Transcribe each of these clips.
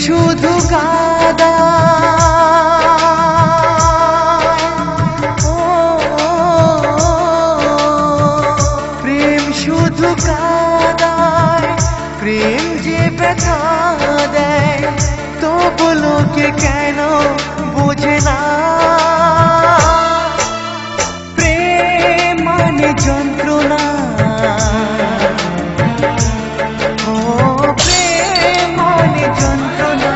শুধু কাদা প্রেম শুধু কাদায় প্রেম যে ব্যথা দেয় তবু লোকে কেন বোঝে না প্রেম মানে যন্ত্রণা প্রেম মানে যন্ত্রণা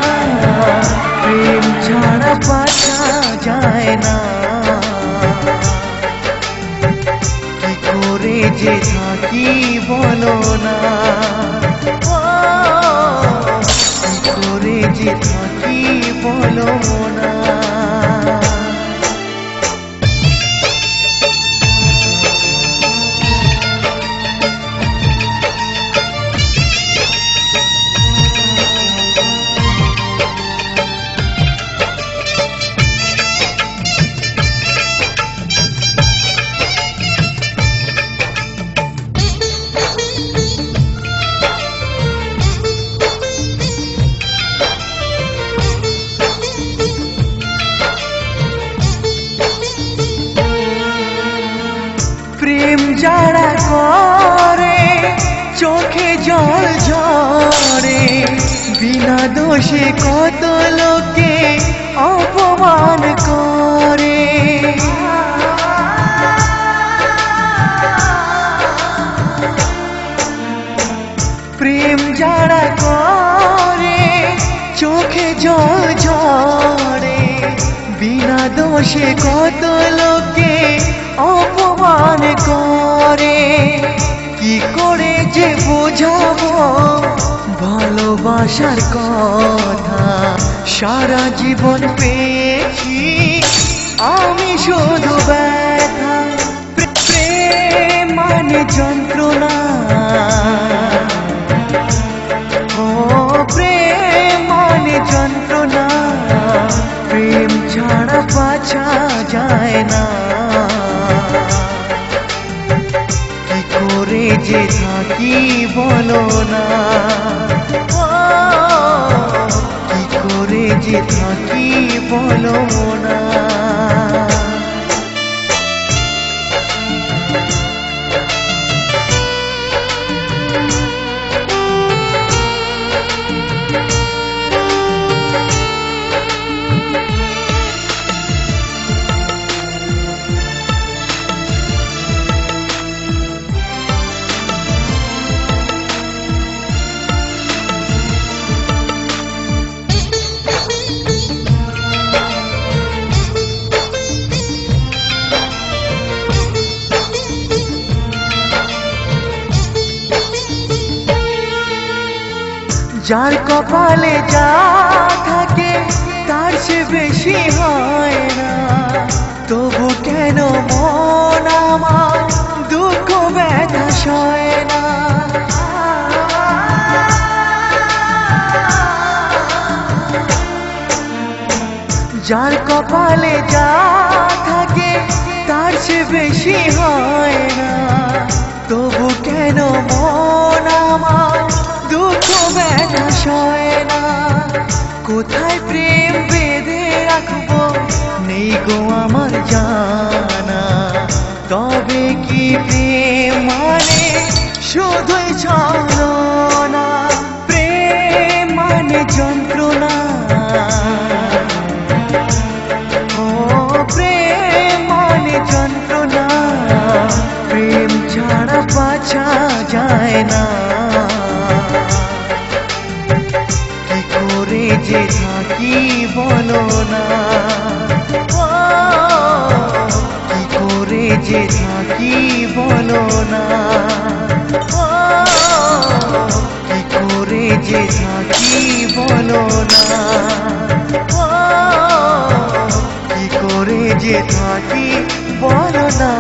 প্রেম ছাড়া বাঁচা যায় না কি করে যে থাকি বলো না কি করে যে থাকি বলো না প্রেম যারা করে চোখে জল ঝরে বিনা দোষে কত লোকে অপমান করে প্রেম যারা করে চোখে জল ঝরে বিনা দোষে কত লোকে অপমান করে কি করে যে বোঝাবো ভালোবাসার কথা সারা জীবন পেয়েছি আমি শুধু ব্যথা প্রেম মানে যন্ত্রণা প্রেম মানে যন্ত্রণা প্রেম ছাড়া বাঁচা যায় না কি করে যে থাকি বলো না কি করে যে থাকি বলো না যার কপালে যা থাকে তার সে বেশি হয় না তবু কেন মন আমার দুঃখ ব্যথা সয় না যার কপালে যা থাকে তার সে বেশি হয় না তবু কেন মন আমার দুঃখ ব্যথা সয় না কোথায় প্রেম বেঁধে রাখবো নেই গো আমার জানা তবে কি প্রেম মানে শুধুই ছলনা প্রেম মানে যন্ত্রণা প্রেম মানে যন্ত্রণা প্রেম ছাড়া বাঁচা যায় না কি করে যে থাকি বলো না কি করে যে থাকি বলো না কি করে যে থাকি বলো না কি করে যে থাকি বলো না